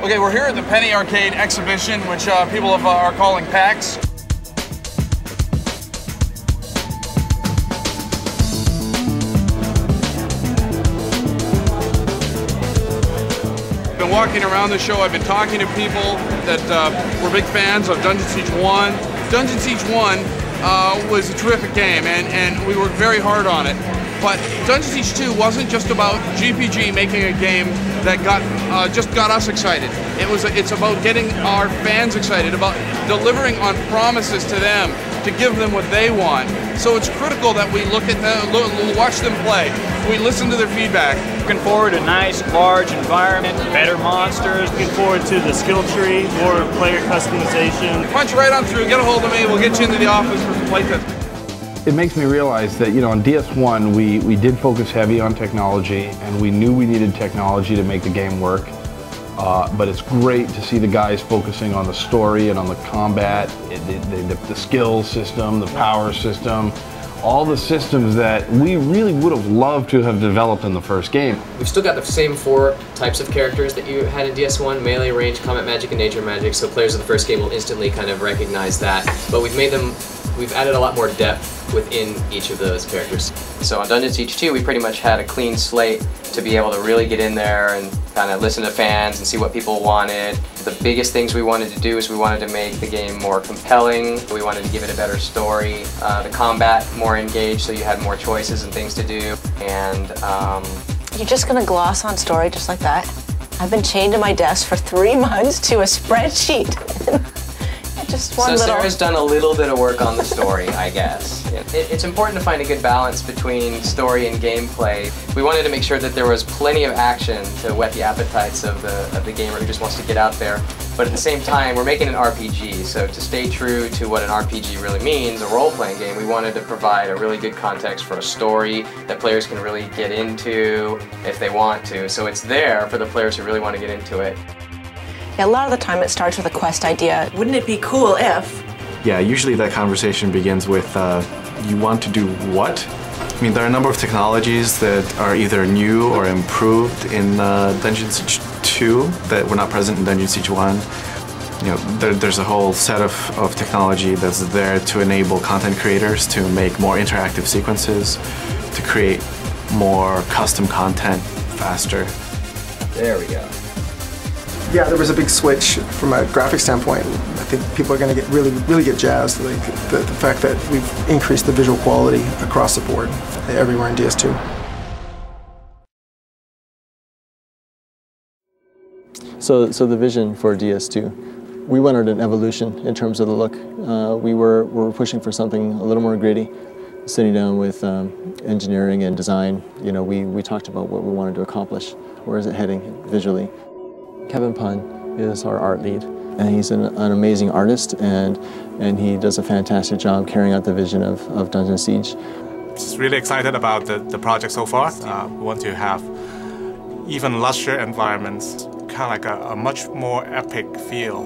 Okay, we're here at the Penny Arcade exhibition, which people are calling PAX. Been walking around the show. I've been talking to people that were big fans of Dungeon Siege 1. Dungeon Siege 1 was a terrific game, and we worked very hard on it. But Dungeon Siege 2 wasn't just about GPG making a game that just got us excited. It's about getting our fans excited, about delivering on promises to them to give them what they want. So it's critical that we look at them, watch them play. We listen to their feedback. Looking forward to a nice, large environment, better monsters. Looking forward to the skill tree, more player customization. Punch right on through, get a hold of me, we'll get you into the office for some playtesting. It makes me realize that, on DS1 we did focus heavy on technology, and we knew we needed technology to make the game work. But it's great to see the guys focusing on the story and on the combat, the skill system, the power system, all the systems that we really would have loved to have developed in the first game. We've still got the same 4 types of characters that you had in DS1, melee, range, combat magic, and nature magic, so players of the first game will instantly kind of recognize that. But we've added a lot more depth within each of those characters. So on Dungeon Siege 2, we pretty much had a clean slate to be able to really get in there and kind of listen to fans and see what people wanted. The biggest things we wanted to do is we wanted to make the game more compelling. We wanted to give it a better story. The combat more engaged, so you had more choices and things to do. And You're just gonna gloss on story just like that? I've been chained to my desk for 3 months to a spreadsheet. Just one so Sarah's done a little bit of work on the story, I guess. It's important to find a good balance between story and gameplay. We wanted to make sure that there was plenty of action to whet the appetites of the gamer who just wants to get out there. But at the same time, we're making an RPG, so to stay true to what an RPG really means, a role-playing game, we wanted to provide a really good context for a story that players can really get into if they want to. So it's there for the players who really want to get into it. Yeah, a lot of the time it starts with a quest idea. Wouldn't it be cool if? Yeah, usually that conversation begins with, you want to do what? I mean, there are a number of technologies that are either new or improved in Dungeon Siege 2 that were not present in Dungeon Siege 1. There's a whole set of technology that's there to enable content creators to make more interactive sequences, to create more custom content faster. There we go. Yeah, there was a big switch from a graphic standpoint. I think people are going to really get jazzed. Like the fact that we've increased the visual quality across the board everywhere in DS2. So the vision for DS2, we wanted an evolution in terms of the look. We were pushing for something a little more gritty. Sitting down with engineering and design, we talked about what we wanted to accomplish. Where is it heading visually? Kevin Pun is our art lead, and he's an amazing artist, and he does a fantastic job carrying out the vision of Dungeon Siege. Just really excited about the project so far. We want to have even lusher environments, kind of like a much more epic feel.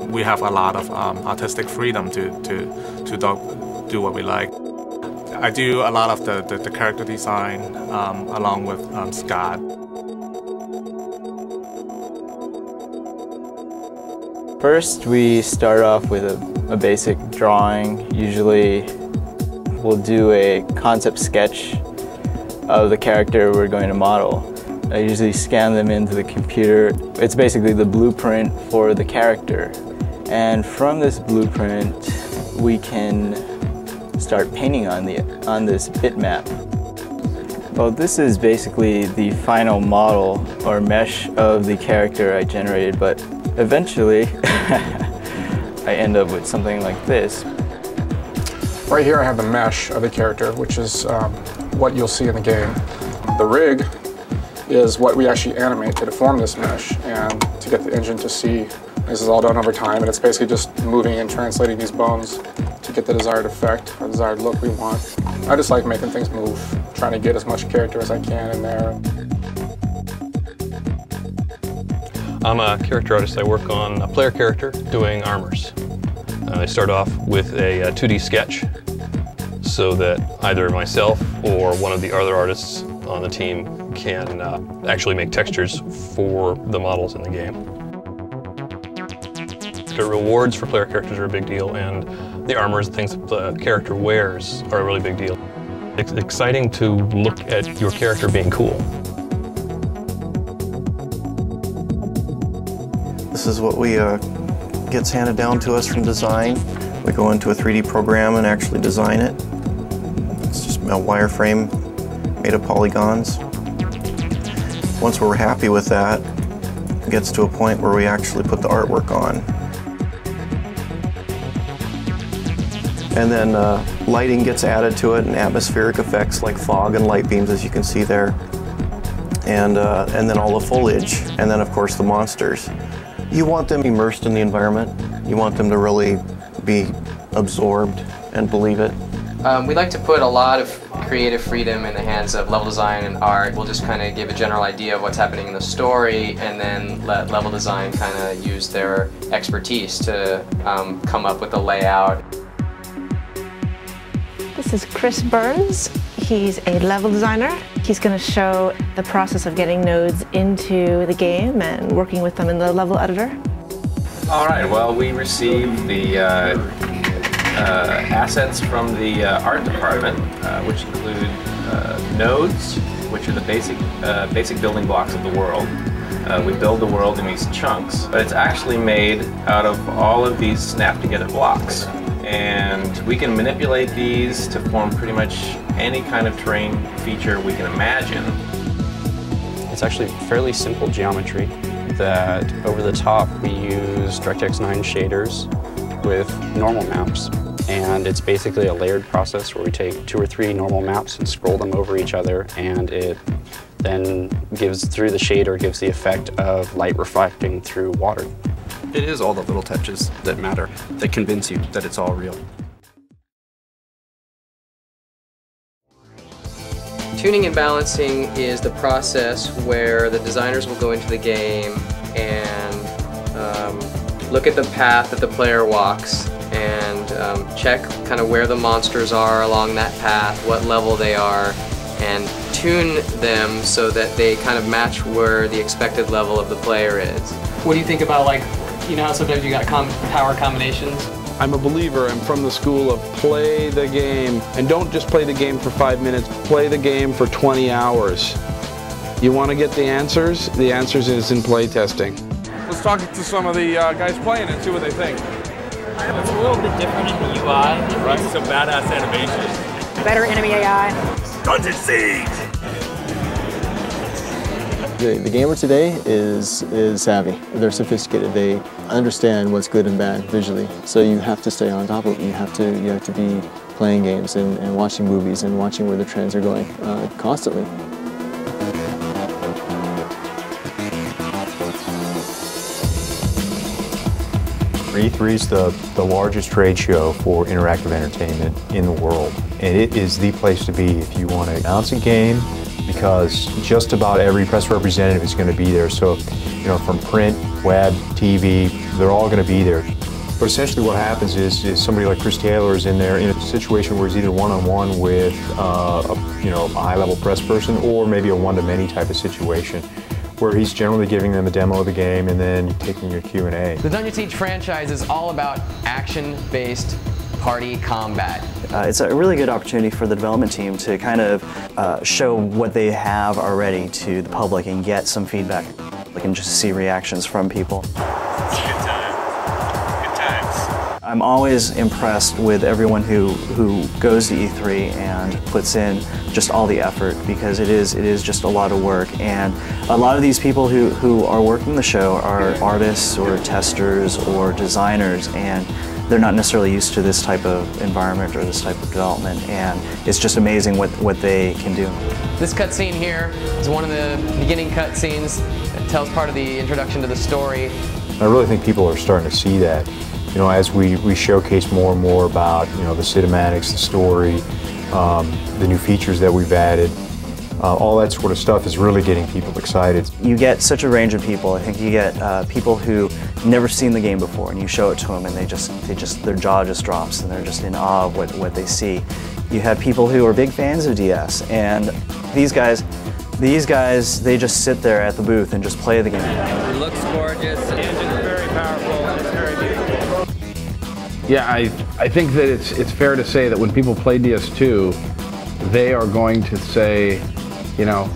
We have a lot of artistic freedom to do what we like. I do a lot of the character design along with Scott. First, we start off with a basic drawing. Usually, we'll do a concept sketch of the character we're going to model. I usually scan them into the computer. It's basically the blueprint for the character. And from this blueprint, we can start painting on this bitmap. Well, this is basically the final model or mesh of the character I generated, but eventually I end up with something like this. Right here I have the mesh of the character, which is what you'll see in the game. The rig is what we actually animate to deform this mesh and to get the engine to see. This is all done over time, and it's basically just moving and translating these bones to get the desired effect, the desired look we want. I just like making things move, trying to get as much character as I can in there. I'm a character artist. I work on a player character doing armors. I start off with a 2D sketch so that either myself or one of the other artists on the team can actually make textures for the models in the game. The rewards for player characters are a big deal, and the armors, things that the character wears, are a really big deal. It's exciting to look at your character being cool. This is what we gets handed down to us from design. We go into a 3D program and actually design it. It's just a wireframe made of polygons. Once we're happy with that, it gets to a point where we actually put the artwork on. And then lighting gets added to it and atmospheric effects like fog and light beams, as you can see there. And then all the foliage, and then of course the monsters. You want them immersed in the environment. You want them to really be absorbed and believe it. We like to put a lot of creative freedom in the hands of level design and art. We'll just kind of give a general idea of what's happening in the story and then let level design kind of use their expertise to come up with the layout. This is Chris Burns. He's a level designer. He's going to show the process of getting nodes into the game and working with them in the level editor. All right, well, we received the assets from the art department, which include nodes, which are the basic building blocks of the world. We build the world in these chunks, but it's actually made out of all of these snap-together blocks. And we can manipulate these to form pretty much any kind of terrain feature we can imagine. It's actually fairly simple geometry that over the top we use DirectX 9 shaders with normal maps. And it's basically a layered process where we take 2 or 3 normal maps and scroll them over each other, and it then gives, through the shader, gives the effect of light reflecting through water. It is all the little touches that matter, that convince you that it's all real. Tuning and balancing is the process where the designers will go into the game and look at the path that the player walks and check kind of where the monsters are along that path, what level they are, and tune them so that they kind of match where the expected level of the player is. What do you think about, like, you know how sometimes you got power combinations? I'm a believer. I'm from the school of play the game. And don't just play the game for 5 minutes. Play the game for 20 hours. You want to get the answers? The answers is in play testing. Let's talk to some of the guys playing and see what they think. It's a little bit different in the UI. Right? Some badass animation. Better enemy AI. Dungeon Siege! The gamer today is savvy. They're sophisticated. They understand what's good and bad visually. So you have to stay on top of it. You have to be playing games and watching movies and watching where the trends are going constantly. E3 is the largest trade show for interactive entertainment in the world, and it is the place to be if you want to announce a game, because just about every press representative is going to be there. So, you know, from print, web, TV, they're all going to be there. But essentially what happens is somebody like Chris Taylor is in there in a situation where he's either one-on-one with a high-level press person, or maybe a one-to-many type of situation, where he's generally giving them a demo of the game and then taking your Q&A. The Dungeon Siege franchise is all about action-based party combat. It's a really good opportunity for the development team to kind of show what they have already to the public and get some feedback. They can just see reactions from people. Good time. Good times. I'm always impressed with everyone who goes to E3 and puts in just all the effort, because it is just a lot of work, and a lot of these people who are working the show are artists or testers or designers, and they're not necessarily used to this type of environment or this type of development, and it's just amazing what they can do. This cutscene here is one of the beginning cutscenes that tells part of the introduction to the story. I really think people are starting to see that. You know, as we showcase more and more about, you know, the cinematics, the story, the new features that we've added, all that sort of stuff is really getting people excited. You get such a range of people. I think you get people who never seen the game before, and you show it to them, and their jaw just drops, and they're just in awe of what they see. You have people who are big fans of DS, and these guys, they just sit there at the booth and just play the game. It looks gorgeous. The engine's very powerful. It's very very beautiful game. Yeah, I think that it's fair to say that when people play DS2, they are going to say, you know,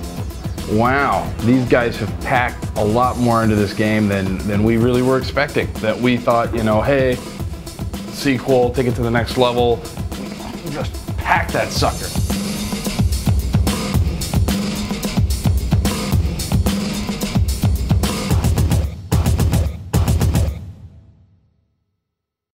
wow, these guys have packed a lot more into this game than we really were expecting. That we thought, you know, hey, sequel, take it to the next level, just pack that sucker.